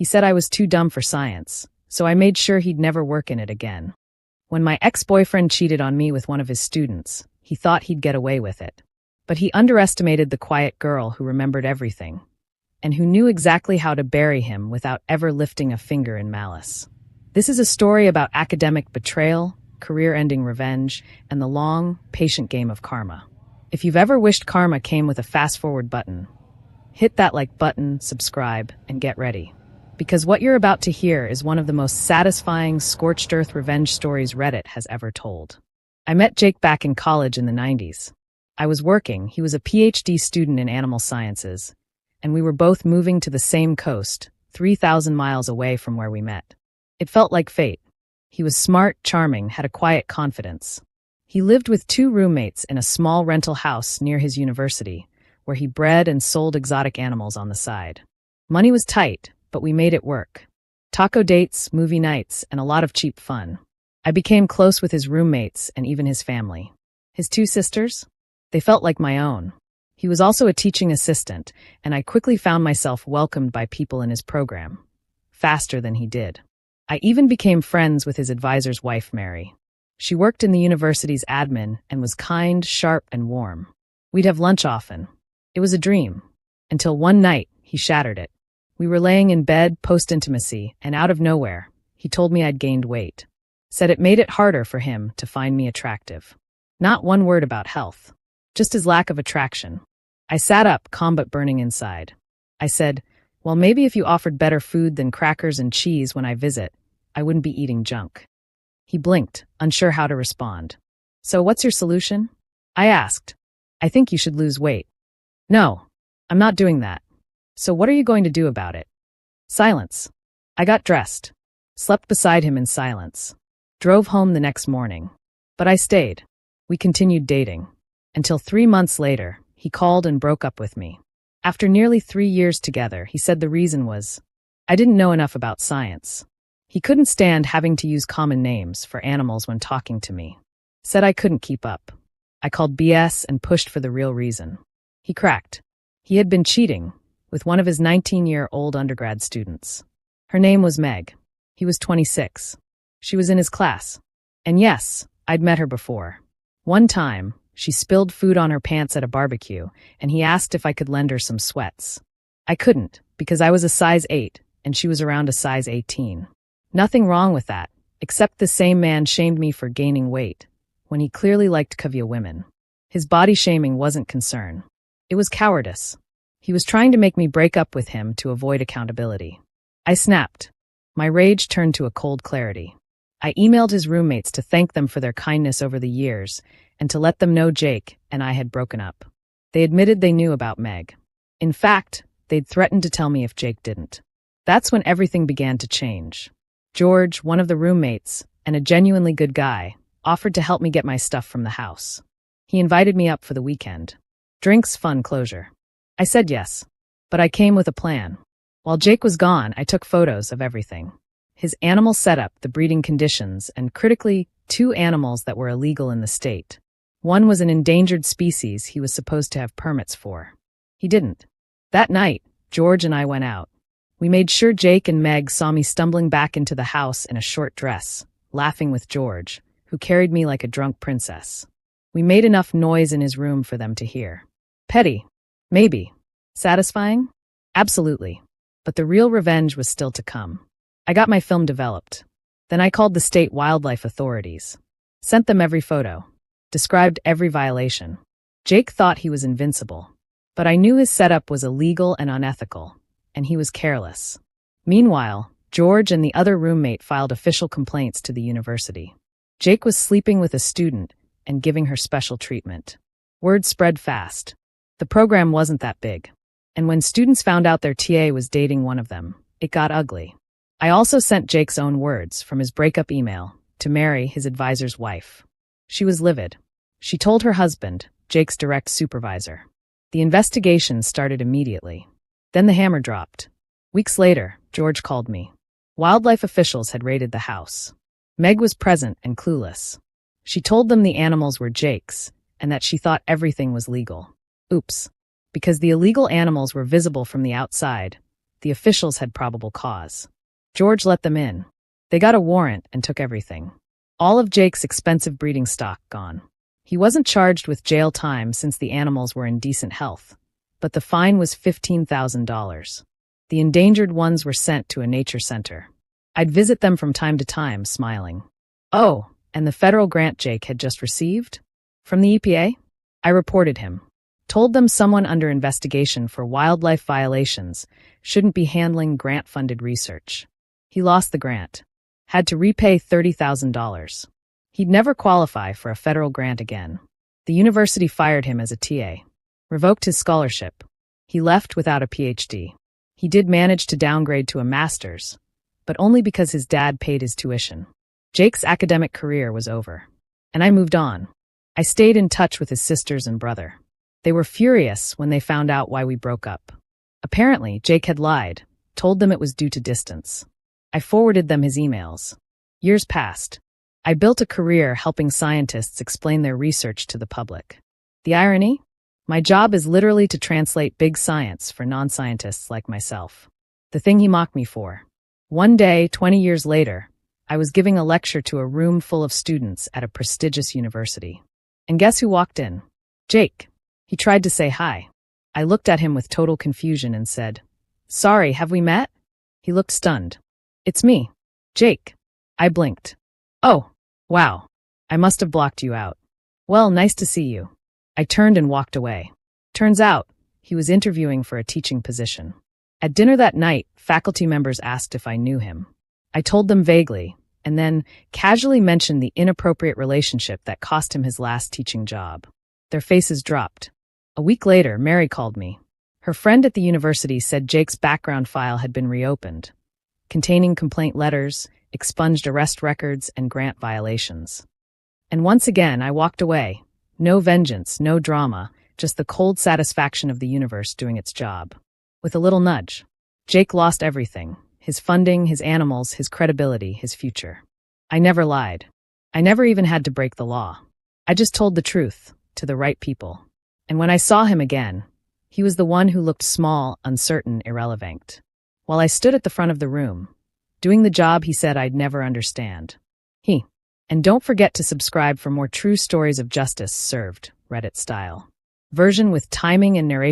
He said I was too dumb for science, so I made sure he'd never work in it again. When my ex-boyfriend cheated on me with one of his students, he thought he'd get away with it. But he underestimated the quiet girl who remembered everything, and who knew exactly how to bury him without ever lifting a finger in malice. This is a story about academic betrayal, career-ending revenge, and the long, patient game of karma. If you've ever wished karma came with a fast-forward button, hit that like button, subscribe, and get ready. Because what you're about to hear is one of the most satisfying, scorched-earth revenge stories Reddit has ever told. I met Jake back in college in the 90s. I was working, he was a PhD student in animal sciences, and we were both moving to the same coast, 3,000 miles away from where we met. It felt like fate. He was smart, charming, had a quiet confidence. He lived with 2 roommates in a small rental house near his university, where he bred and sold exotic animals on the side. Money was tight, but we made it work. Taco dates, movie nights, and a lot of cheap fun. I became close with his roommates and even his family. His 2 sisters? They felt like my own. He was also a teaching assistant, and I quickly found myself welcomed by people in his program. Faster than he did. I even became friends with his advisor's wife, Mary. She worked in the university's admin and was kind, sharp, and warm. We'd have lunch often. It was a dream. Until one night, he shattered it. We were laying in bed, post-intimacy, and out of nowhere, he told me I'd gained weight. Said it made it harder for him to find me attractive. Not one word about health. Just his lack of attraction. I sat up, calm but burning inside. I said, well, maybe if you offered better food than crackers and cheese when I visit, I wouldn't be eating junk. He blinked, unsure how to respond. So what's your solution? I asked. I think you should lose weight. No, I'm not doing that. So what are you going to do about it? Silence. I got dressed. Slept beside him in silence. Drove home the next morning. But I stayed. We continued dating. Until 3 months later, he called and broke up with me. After nearly 3 years together, he said the reason was, I didn't know enough about science. He couldn't stand having to use common names for animals when talking to me. Said I couldn't keep up. I called BS and pushed for the real reason. He cracked. He had been cheating with one of his 19-year-old undergrad students. Her name was Meg. He was 26. She was in his class. And yes, I'd met her before. One time, she spilled food on her pants at a barbecue, and he asked if I could lend her some sweats. I couldn't, because I was a size 8, and she was around a size 18. Nothing wrong with that, except the same man shamed me for gaining weight, when he clearly liked Kavya women. His body shaming wasn't concern. It was cowardice. He was trying to make me break up with him to avoid accountability. I snapped. My rage turned to a cold clarity. I emailed his roommates to thank them for their kindness over the years, and to let them know Jake and I had broken up. They admitted they knew about Meg. In fact, they'd threatened to tell me if Jake didn't. That's when everything began to change. George, one of the roommates, and a genuinely good guy, offered to help me get my stuff from the house. He invited me up for the weekend. Drinks, fun, closure. I said yes, but I came with a plan. While Jake was gone, I took photos of everything. His animal setup, the breeding conditions, and critically, 2 animals that were illegal in the state. One was an endangered species he was supposed to have permits for. He didn't. That night, George and I went out. We made sure Jake and Meg saw me stumbling back into the house in a short dress, laughing with George, who carried me like a drunk princess. We made enough noise in his room for them to hear. Petty. Maybe. Satisfying? Absolutely. But the real revenge was still to come. I got my film developed. Then I called the state wildlife authorities. Sent them every photo. Described every violation. Jake thought he was invincible. But I knew his setup was illegal and unethical, and he was careless. Meanwhile, George and the other roommate filed official complaints to the university. Jake was sleeping with a student and giving her special treatment. Word spread fast. The program wasn't that big. And when students found out their TA was dating one of them, it got ugly. I also sent Jake's own words from his breakup email to Mary, his advisor's wife. She was livid. She told her husband, Jake's direct supervisor. The investigation started immediately. Then the hammer dropped. Weeks later, George called me. Wildlife officials had raided the house. Meg was present and clueless. She told them the animals were Jake's and that she thought everything was legal. Oops. Because the illegal animals were visible from the outside, The officials had probable cause. George let them in. They got a warrant and took everything. All of Jake's expensive breeding stock gone. He wasn't charged with jail time since the animals were in decent health, but the fine was $15,000. The endangered ones were sent to a nature center. I'd visit them from time to time, smiling. Oh, and the federal grant Jake had just received? From the EPA? I reported him. Told them someone under investigation for wildlife violations shouldn't be handling grant-funded research. He lost the grant. Had to repay $30,000. He'd never qualify for a federal grant again. The university fired him as a TA. Revoked his scholarship. He left without a PhD. He did manage to downgrade to a master's, but only because his dad paid his tuition. Jake's academic career was over. And I moved on. I stayed in touch with his sisters and brother. They were furious when they found out why we broke up. Apparently, Jake had lied, told them it was due to distance. I forwarded them his emails. Years passed. I built a career helping scientists explain their research to the public. The irony? My job is literally to translate big science for non-scientists like myself. The thing he mocked me for. One day, 20 years later, I was giving a lecture to a room full of students at a prestigious university. And guess who walked in? Jake. He tried to say hi. I looked at him with total confusion and said, "Sorry, have we met?" He looked stunned. "It's me, Jake." I blinked. "Oh, wow. I must have blocked you out. Well, nice to see you." I turned and walked away. Turns out, he was interviewing for a teaching position. At dinner that night, faculty members asked if I knew him. I told them vaguely, and then casually mentioned the inappropriate relationship that cost him his last teaching job. Their faces dropped. A week later, Mary called me. Her friend at the university said Jake's background file had been reopened, containing complaint letters, expunged arrest records, and grant violations. And once again, I walked away. No vengeance, no drama, just the cold satisfaction of the universe doing its job. With a little nudge. Jake lost everything. His funding, his animals, his credibility, his future. I never lied. I never even had to break the law. I just told the truth, to the right people. And when I saw him again, he was the one who looked small, uncertain, irrelevant. While I stood at the front of the room, doing the job he said I'd never understand. And don't forget to subscribe for more true stories of justice served, Reddit style. Version with timing and narration.